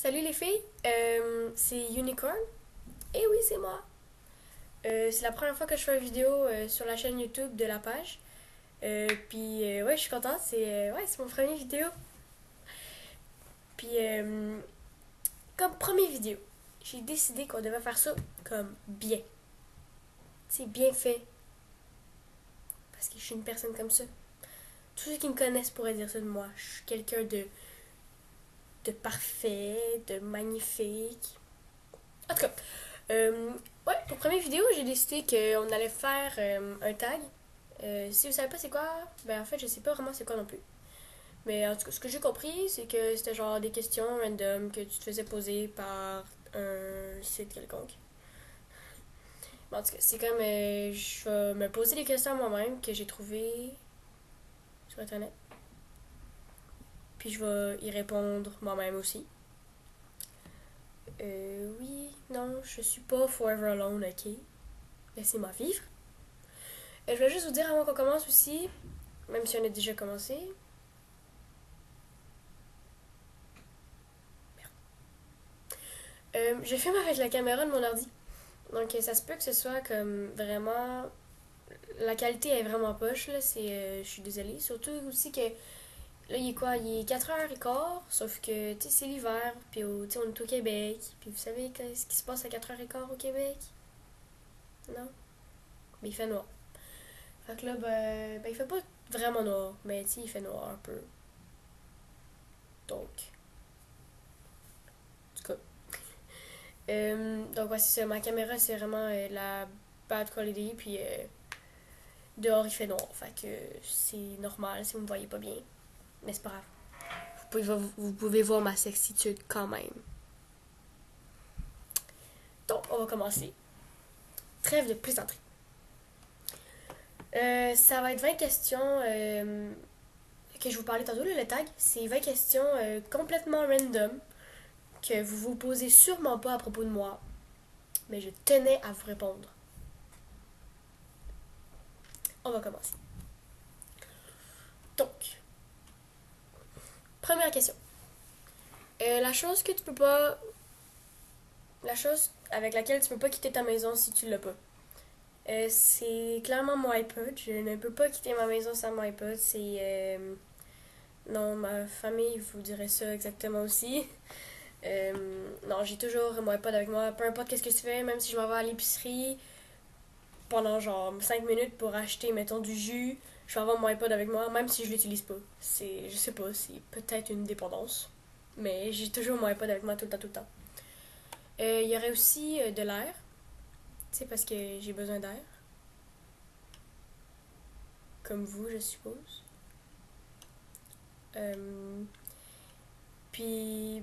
Salut les filles, c'est Unicorn. Et oui, c'est moi. C'est la première fois que je fais une vidéo sur la chaîne YouTube de la page. Ouais, je suis contente. C'est mon premier vidéo. Puis comme première vidéo, j'ai décidé qu'on devait faire ça comme bien. C'est bien fait. Parce que je suis une personne comme ça. Tous ceux qui me connaissent pourraient dire ça de moi. Je suis quelqu'un de parfait, de magnifique. En tout cas, ouais, pour première vidéo, j'ai décidé qu'on allait faire un tag. Si vous savez pas c'est quoi, ben en fait, je sais pas vraiment c'est quoi non plus. Mais en tout cas, ce que j'ai compris, c'est que c'était genre des questions random que tu te faisais poser par un site quelconque. Mais en tout cas, c'est comme je vais me poser des questions moi-même que j'ai trouvées sur internet. Puis je vais y répondre moi-même aussi. Oui, non, je suis pas forever alone, ok? Laissez-moi vivre. Je voulais juste vous dire avant qu'on commence aussi, même si on a déjà commencé. Je filme avec la caméra de mon ordi. Donc ça se peut que ce soit comme vraiment. La qualité est vraiment poche, là. Je suis désolée. Surtout aussi que là, il est quoi? Il est 4h15, sauf que tu sais, c'est l'hiver, puis tu sais, on est au Québec. Puis vous savez ce qui se passe à 4h15 au Québec? Non? Mais il fait noir. Fait que là, ben il fait pas vraiment noir, mais tu sais, il fait noir un peu. Donc, en tout cas. Donc, ouais, c'est ça. Ma caméra, c'est vraiment la bad quality. Puis dehors, il fait noir. Fait que c'est normal si vous me voyez pas bien. Mais c'est pas grave. Vous pouvez voir ma sexitude quand même. Donc, on va commencer. Trêve de plaisanterie. Ça va être 20 questions que je vous parlais tantôt, là, le tag. C'est 20 questions complètement random que vous vous posez sûrement pas à propos de moi. Mais je tenais à vous répondre. On va commencer. Donc, première question. La chose que tu peux pas. La chose avec laquelle tu peux pas quitter ta maison si tu l'as pas. C'est clairement mon iPod. Je ne peux pas quitter ma maison sans mon iPod. Non, ma famille vous dirait ça exactement aussi. Non, j'ai toujours mon iPod avec moi. Peu importe qu'est-ce que tu fais, même si je m'en vais à l'épicerie pendant genre 5 minutes pour acheter, mettons, du jus, je vais avoir mon iPod avec moi, même si je l'utilise pas. Je sais pas, c'est peut-être une dépendance. Mais j'ai toujours mon iPod avec moi tout le temps, tout le temps. Il y aurait aussi de l'air, tu sais, parce que j'ai besoin d'air. Comme vous, je suppose. Euh, Puis,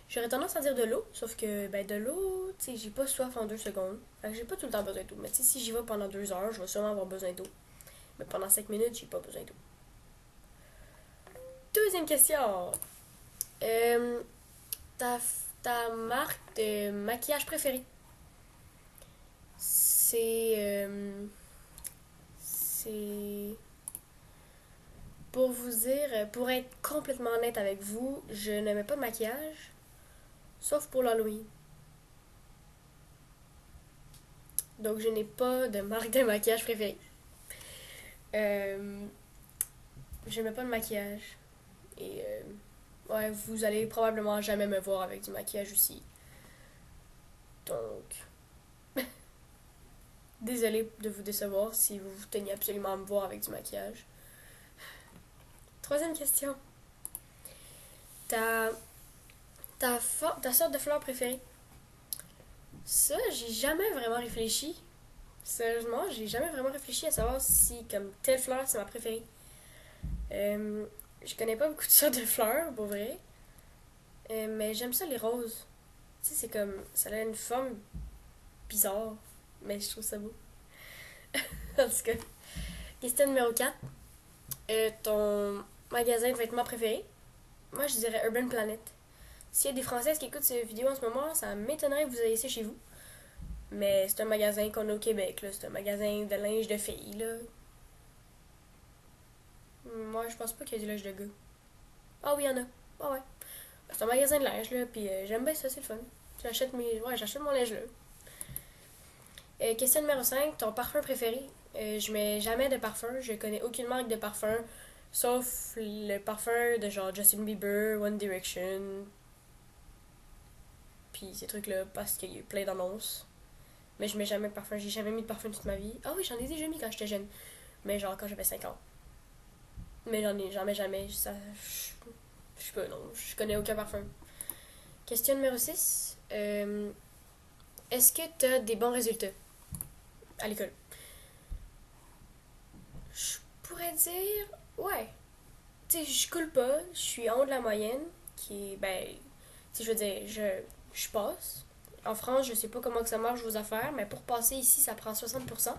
j'aurais tendance à dire de l'eau, sauf que, ben, de l'eau, tu sais, j'ai pas soif en 2 secondes. Fait que j'ai pas tout le temps besoin d'eau. Mais tu sais, si j'y vais pendant 2 heures, je vais sûrement avoir besoin d'eau. Mais pendant 5 minutes, j'ai pas besoin d'eau. Deuxième question. Euh, ta, ta marque de maquillage préférée? C'est. C'est. Pour vous dire, pour être complètement honnête avec vous, je n'aimais pas de maquillage, sauf pour l'Halloween. Donc je n'ai pas de marque de maquillage préférée. Euh, je n'aimais pas de maquillage. Et ouais, vous allez probablement jamais me voir avec du maquillage aussi. Donc, désolée de vous décevoir si vous teniez absolument à me voir avec du maquillage. Troisième question. Ta, ta sorte de fleur préférée? Ça, j'ai jamais vraiment réfléchi. Sérieusement, j'ai jamais vraiment réfléchi à savoir si, comme, telle fleur, c'est ma préférée. Je connais pas beaucoup de sortes de fleurs, pour vrai. Mais j'aime ça, les roses. Tu sais, c'est comme. Ça a une forme bizarre, mais je trouve ça beau. En tout cas, question numéro 4. Ton magasin de vêtements préféré? Moi, je dirais Urban Planet. S'il y a des Françaises qui écoutent cette vidéo en ce moment, ça m'étonnerait que vous ayez ça chez vous. Mais c'est un magasin qu'on a au Québec, là. C'est un magasin de linge de filles, là. Moi, je pense pas qu'il y a du linge de gars. Ah oui, il y en a. Ah ouais. C'est un magasin de linge, là, puis j'aime bien ça, c'est le fun. J'achète mon linge là. Question numéro 5, ton parfum préféré? Je mets jamais de parfum, je connais aucune marque de parfum, sauf le parfum de genre Justin Bieber, One Direction, puis ces trucs-là, parce qu'il y a eu plein d'annonces. Mais je mets jamais de parfum, j'ai jamais mis de parfum toute ma vie. Ah oui, j'en ai déjà mis quand j'étais jeune, mais genre quand j'avais 5 ans. Mais j'en mets jamais, ça, je sais pas, non, je connais aucun parfum. Question numéro 6, est-ce que t'as des bons résultats à l'école? Je pourrais dire, ouais. Tu sais, je coule pas, je suis en haut de la moyenne, qui est, ben, tu sais, je veux dire, je passe. En France, je sais pas comment que ça marche vos affaires, mais pour passer ici, ça prend 60%.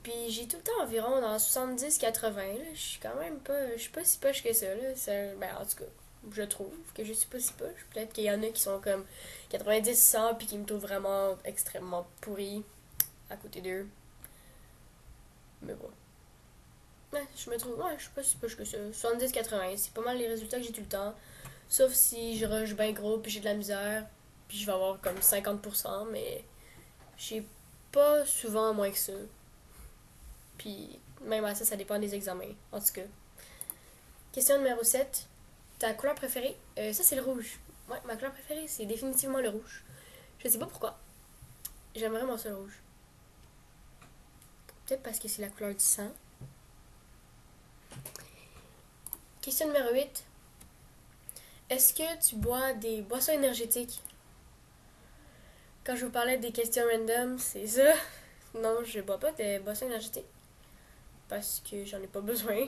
Puis j'ai tout le temps environ dans 70-80, là. Je suis quand même pas, je suis pas si poche que ça, là. Ben, en tout cas, je trouve que je suis pas si poche. Peut-être qu'il y en a qui sont comme 90-100 puis qui me trouvent vraiment extrêmement pourri à côté d'eux. Mais bon. Ouais, je me trouve, ouais, je suis pas si poche que ça. 70-80, c'est pas mal les résultats que j'ai tout le temps. Sauf si je rush bien gros puis j'ai de la misère, puis je vais avoir comme 50%, mais j'ai pas souvent moins que ça. Puis même à ça, ça dépend des examens. En tout cas. Question numéro 7. Ta couleur préférée? Ça, c'est le rouge. Ouais, ma couleur préférée, c'est définitivement le rouge. Je sais pas pourquoi. J'aime vraiment ça, le rouge. Peut-être parce que c'est la couleur du sang. Question numéro 8. Est-ce que tu bois des boissons énergétiques? Quand je vous parlais des questions random, c'est ça. Non, je bois pas de boissons énergétiques. Parce que j'en ai pas besoin.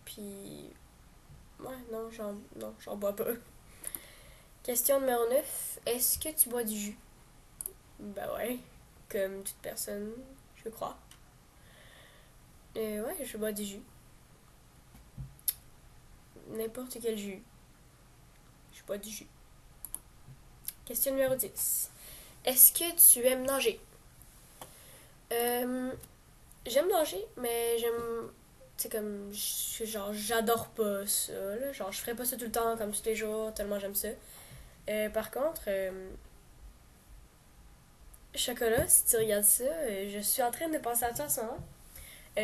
Puis. Ouais, non, j'en bois pas. Question numéro 9. Est-ce que tu bois du jus? Ben ouais. Comme toute personne, je crois. Ouais, je bois du jus. N'importe quel jus. Je bois du jus. Question numéro 10. Est-ce que tu aimes nager? Euh, J'aime nager, mais j'aime. C'est comme. Genre, j'adore pas ça. Là. Genre, je ferais pas ça tout le temps, comme tous les jours, tellement j'aime ça. Par contre, Chocolat, si tu regardes ça, je suis en train de penser à toi en ce moment.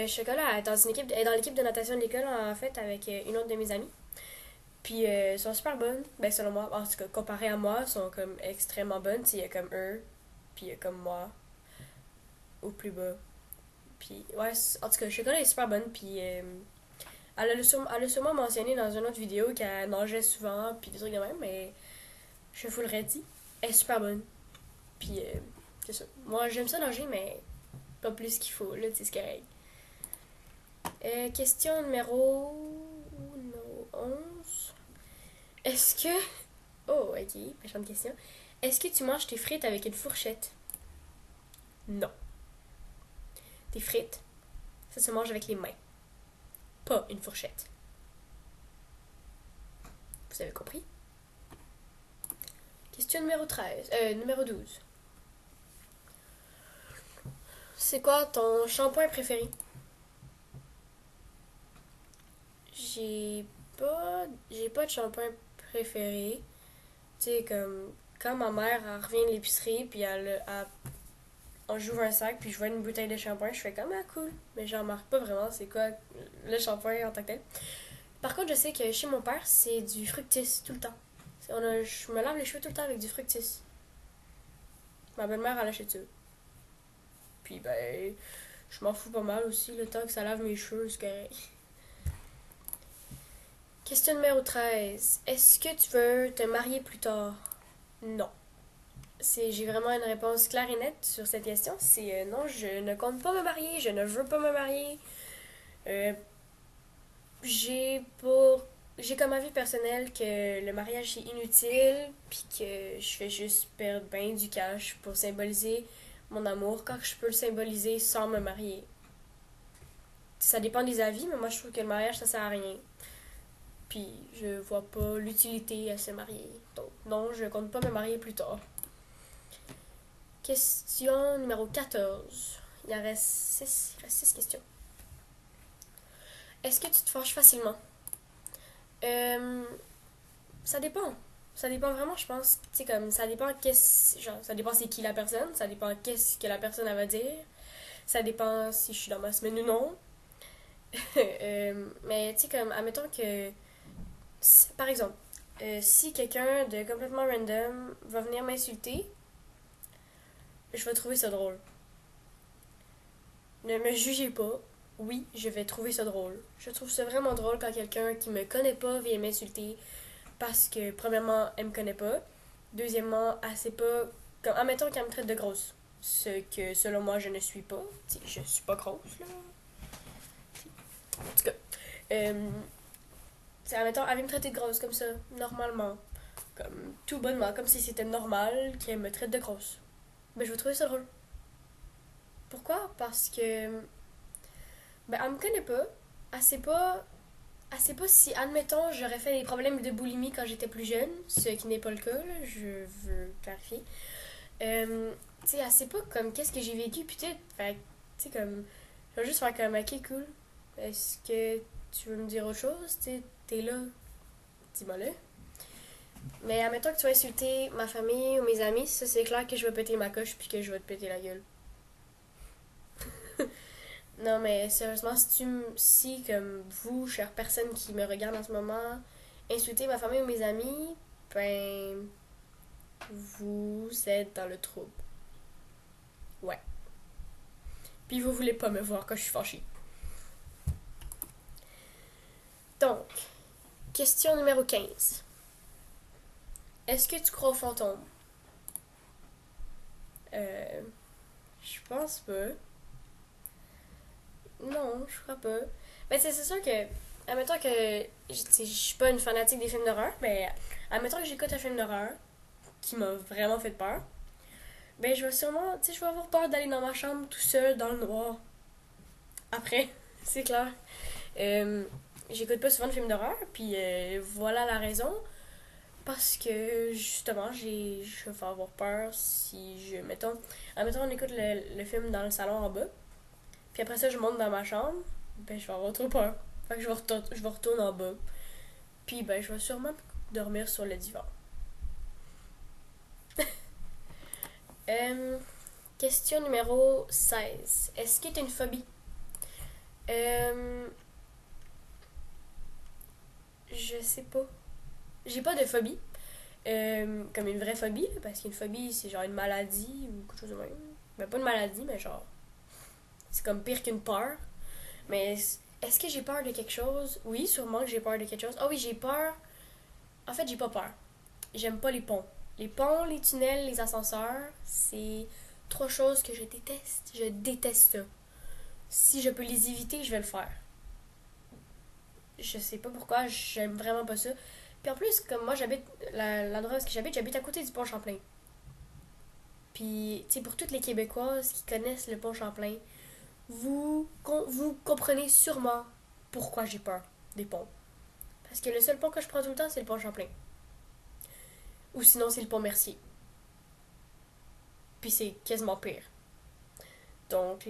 Chocolat elle est dans l'équipe de natation de l'école, en fait, avec une autre de mes amies. Puis, elles sont super bonnes. Ben, selon moi, en tout cas, comparé à moi, elles sont comme extrêmement bonnes. Il y a comme eux, puis il y a comme moi, au plus bas. Puis, ouais, en tout cas, Chocolat est super bonne. Puis, elle a sûrement mentionné dans une autre vidéo qu'elle nageait souvent, puis des trucs de même, mais je vous l'aurais dit. Elle est super bonne. Puis, c'est ça. Moi, j'aime ça nager, mais pas plus qu'il faut, là, tu sais, c'est correct. Question numéro 11. Est-ce que. Oh, ok, méchante question. Est-ce que tu manges tes frites avec une fourchette? Non. Tes frites, ça se mange avec les mains, pas une fourchette. Vous avez compris? Question numéro 13. Numéro 12. C'est quoi ton shampoing préféré? J'ai J'ai pas de shampoing préféré. Tu sais, comme. Quand ma mère elle revient de l'épicerie, puis on j'ouvre un sac, puis je vois une bouteille de shampoing, je fais comme ah cool. Mais j'en remarque pas vraiment c'est quoi le shampoing en tant que tel. Par contre, je sais que chez mon père, c'est du fructis tout le temps. Je me lave les cheveux tout le temps avec du fructis. Ma belle-mère, elle achète ça. Puis ben, je m'en fous pas mal aussi, le temps que ça lave mes cheveux, c'est correct. Question numéro 13. Est-ce que tu veux te marier plus tard? Non. J'ai vraiment une réponse claire et nette sur cette question. C'est non, je ne compte pas me marier, je ne veux pas me marier. Euh, j'ai pour j'ai comme avis personnel que le mariage est inutile, puis que je fais juste perdre bien du cash pour symboliser mon amour quand je peux le symboliser sans me marier. Ça dépend des avis, mais moi je trouve que le mariage ça sert à rien. Puis je vois pas l'utilité à se marier. Donc non, je compte pas me marier plus tard. Question numéro 14. Il en reste 6. Il reste 6 questions. Est-ce que tu te fâches facilement? Euh, Ça dépend. Ça dépend vraiment, je pense. Tu sais, comme, ça dépend qu'est-ce. Genre, ça dépend c'est qui la personne, ça dépend qu'est-ce que la personne elle va dire, ça dépend si je suis dans ma semaine ou non. Mais tu sais, comme, admettons que. Par exemple, si quelqu'un de complètement random va venir m'insulter, je vais trouver ça drôle. Ne me jugez pas. Oui, je vais trouver ça drôle. Je trouve ça vraiment drôle quand quelqu'un qui me connaît pas vient m'insulter parce que, premièrement, elle me connaît pas. Deuxièmement, elle sait pas. Comme, admettons qu'elle me traite de grosse. Ce que, selon moi, je ne suis pas. T'sais, je suis pas grosse, là. En tout cas. Admettons, elle vient me traiter de grosse comme ça, normalement. Comme tout bonnement, comme si c'était normal qu'elle me traite de grosse. Ben, je vais trouver ça drôle. Pourquoi? Parce que. Ben, elle me connaît pas. Elle sait pas. Elle sait pas si, admettons, j'aurais fait des problèmes de boulimie quand j'étais plus jeune, ce qui n'est pas le cas, là, je veux clarifier. Tu sais, elle sait pas comme qu'est-ce que j'ai vécu, puis fait, tu sais, comme, je vais juste faire comme, ok, cool. Est-ce que tu veux me dire autre chose? Tu sais, t'es là, dis-moi là. Mais admettons que tu vas insulter ma famille ou mes amis, ça c'est clair que je vais péter ma coche puis que je vais te péter la gueule. Non, mais sérieusement, si comme vous, chère personne qui me regarde en ce moment, insultez ma famille ou mes amis, ben, vous êtes dans le trouble. Ouais. Puis vous voulez pas me voir quand je suis fâchée. Donc, question numéro 15. Est-ce que tu crois aux fantômes? Euh, je pense pas. Non, je crois pas. Ben, c'est sûr que, admettons que, je suis pas une fanatique des films d'horreur, mais admettons que j'écoute un film d'horreur qui m'a vraiment fait peur, ben je vais sûrement, tu sais, je vais avoir peur d'aller dans ma chambre tout seul dans le noir. Après, c'est clair. Euh, J'écoute pas souvent de films d'horreur, puis voilà la raison. Parce que justement, je vais avoir peur si je. Admettons, on écoute le film dans le salon en bas, puis après ça, je monte dans ma chambre, ben je vais avoir trop peur. Fait que je vais retourner en bas, puis ben je vais sûrement dormir sur le divan. Euh, Question numéro 16. Est-ce que tu as une phobie? Euh, je sais pas. J'ai pas de phobie. Comme une vraie phobie, parce qu'une phobie, c'est genre une maladie ou quelque chose de même. Ben, pas une maladie, mais genre. C'est comme pire qu'une peur. Mais est-ce que j'ai peur de quelque chose? Oui, sûrement que j'ai peur de quelque chose. Ah oui, j'ai peur. En fait, j'ai pas peur. J'aime pas les ponts. Les ponts, les tunnels, les ascenseurs, c'est trois choses que je déteste. Je déteste ça. Si je peux les éviter, je vais le faire. Je sais pas pourquoi, j'aime vraiment pas ça. Puis en plus, comme moi, l'endroit où j'habite à côté du pont Champlain. Puis, tu sais, pour toutes les Québécoises qui connaissent le pont Champlain, vous comprenez sûrement pourquoi j'ai peur des ponts. Parce que le seul pont que je prends tout le temps, c'est le pont Champlain. Ou sinon, c'est le pont Mercier. Puis c'est quasiment pire. Donc,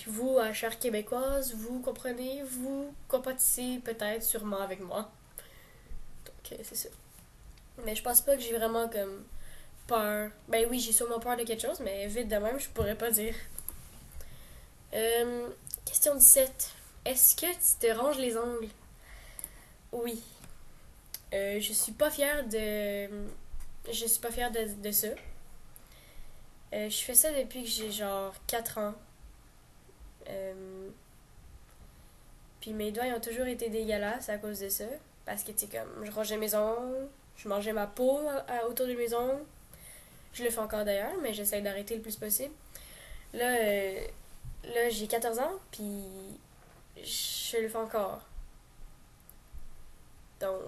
vous, à chère québécoise, vous comprenez, vous compatissez peut-être sûrement avec moi. Donc, c'est ça. Mais je pense pas que j'ai vraiment comme peur. Ben oui, j'ai sûrement peur de quelque chose, mais vite de même, je pourrais pas dire. Question 17. Est-ce que tu te ranges les ongles? Oui. Je suis pas fière de. Je suis pas fière de ça. Je fais ça depuis que j'ai genre 4 ans. Euh, Puis mes doigts ils ont toujours été dégueulasses à cause de ça. Parce que, tu sais, comme, je rangeais mes ongles, je mangeais ma peau autour de mes ongles. Je le fais encore d'ailleurs, mais j'essaie d'arrêter le plus possible. Là, là j'ai 14 ans, puis je le fais encore. Donc,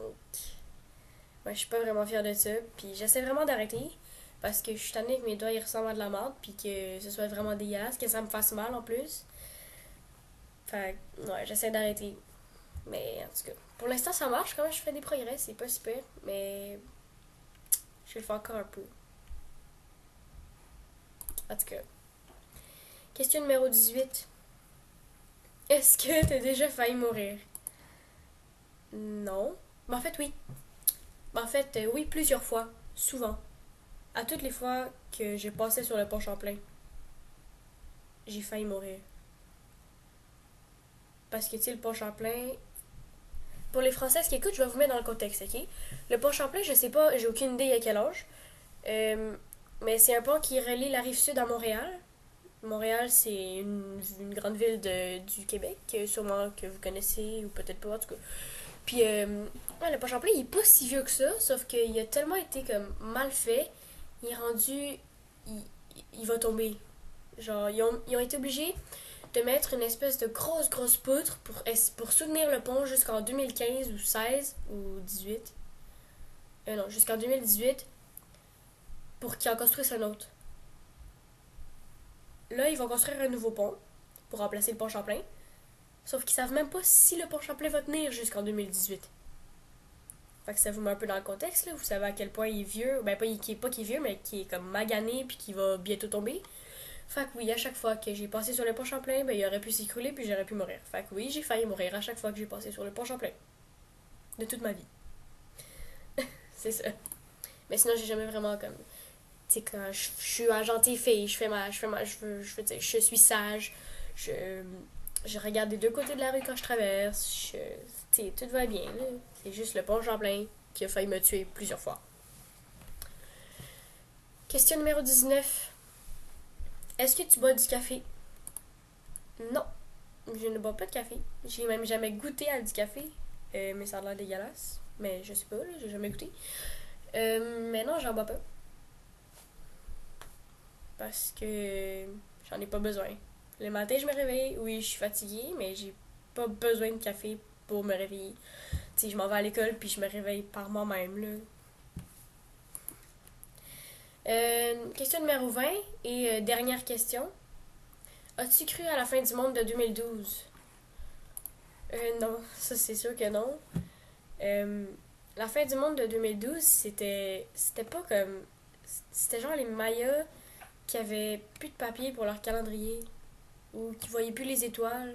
ouais, je suis pas vraiment fière de ça. Puis j'essaie vraiment d'arrêter. Parce que je suis tannée que mes doigts ils ressemblent à de la merde, puis que ce soit vraiment dégueulasse, que ça me fasse mal en plus. Fait ouais, j'essaie d'arrêter. Mais en tout cas, pour l'instant ça marche, quand même je fais des progrès, c'est pas super, mais je le fais encore un peu. En tout cas, question numéro 18. Est-ce que t'as déjà failli mourir? Non. Ben, en fait, oui. Ben, en fait, oui, plusieurs fois. Souvent. À toutes les fois que j'ai passé sur le pont Champlain, j'ai failli mourir. Parce que, tu sais, le pont Champlain, pour les Françaises qui écoutent, je vais vous mettre dans le contexte, ok? Le pont Champlain, je sais pas, j'ai aucune idée à quel âge. Euh, mais c'est un pont qui relie la rive sud à Montréal. Montréal, c'est une grande ville du Québec, sûrement que vous connaissez ou peut-être pas, en tout cas. Puis, ouais, le pont Champlain, il est pas si vieux que ça, sauf qu'il a tellement été comme mal fait, il est rendu. Il, il va tomber. Genre, ils ont été obligés de mettre une espèce de grosse poutre pour soutenir le pont jusqu'en 2015 ou 16 ou 18. Non, jusqu'en 2018 pour qu'ils en construisent un autre. Là, ils vont construire un nouveau pont pour remplacer le pont Champlain. Sauf qu'ils savent même pas si le pont Champlain va tenir jusqu'en 2018. Fait que ça vous met un peu dans le contexte, là. Vous savez à quel point il est vieux. Ben, pas qu'il est vieux, mais qui est comme magané puis qui va bientôt tomber. Fait que oui, à chaque fois que j'ai passé sur le pont Champlain, ben, il aurait pu s'écrouler puis j'aurais pu mourir. Fait que oui, j'ai failli mourir à chaque fois que j'ai passé sur le pont Champlain. De toute ma vie. C'est ça. Mais sinon, j'ai jamais vraiment comme. Tu sais, quand je suis une gentille fille, je veux dire, je suis sage, je, je regarde des deux côtés de la rue quand je traverse, tu sais, tout va bien, là. C'est juste le pont Champlain qui a failli me tuer plusieurs fois. Question numéro 19. Est-ce que tu bois du café? Non, je ne bois pas de café. J'ai même jamais goûté à du café, mais ça a l'air dégueulasse. Mais je sais pas, là, j'ai jamais goûté. Mais non, j'en bois pas. Parce que j'en ai pas besoin. Le matin, je me réveille, oui, je suis fatiguée, mais j'ai pas besoin de café pour me réveiller. Tu sais, je m'en vais à l'école puis je me réveille par moi-même, là. Question numéro 20 et dernière question. As-tu cru à la fin du monde de 2012? Non, ça c'est sûr que non. Euh, la fin du monde de 2012, c'était pas comme. C'était genre les Mayas qui avaient plus de papier pour leur calendrier ou qui voyaient plus les étoiles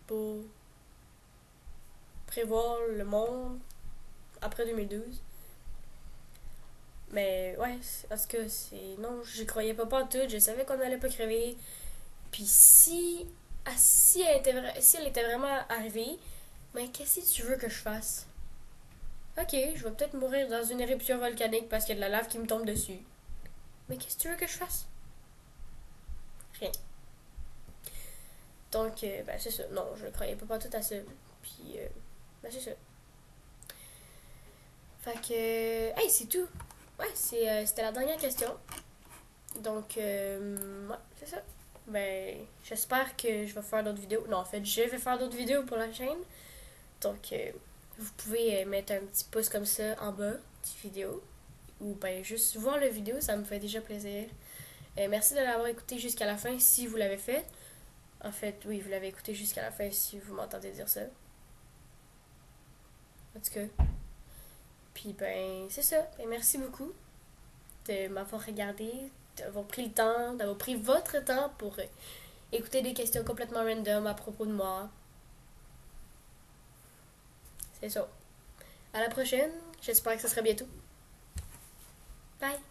pour prévoir le monde après 2012. Mais ouais, parce que c'est. Non, j'y croyais pas en tout. Je savais qu'on allait pas crever. Puis si. Ah, si elle était vraiment arrivée, mais qu'est-ce que tu veux que je fasse? Ok, je vais peut-être mourir dans une éruption volcanique parce qu'il y a de la lave qui me tombe dessus. Mais qu'est-ce que tu veux que je fasse? Rien. Donc, ben c'est ça. Non, je ne croyais pas tout à ça. Puis, ben c'est ça. Fait que. Hey, c'est tout. Ouais, c'était la dernière question. Donc, ouais, c'est ça. Ben, j'espère que je vais faire d'autres vidéos. Non, en fait, je vais faire d'autres vidéos pour la chaîne. Donc, vous pouvez mettre un petit pouce comme ça en bas, petite vidéo. Ou ben, juste voir la vidéo, ça me fait déjà plaisir. Merci de l'avoir écouté jusqu'à la fin si vous l'avez fait. En fait, oui, vous l'avez écouté jusqu'à la fin si vous m'entendez dire ça. En tout cas. Puis ben, c'est ça. Ben, merci beaucoup de m'avoir regardé, d'avoir pris le temps, d'avoir pris votre temps pour écouter des questions complètement random à propos de moi. C'est ça. À la prochaine. J'espère que ce sera bientôt. Bye!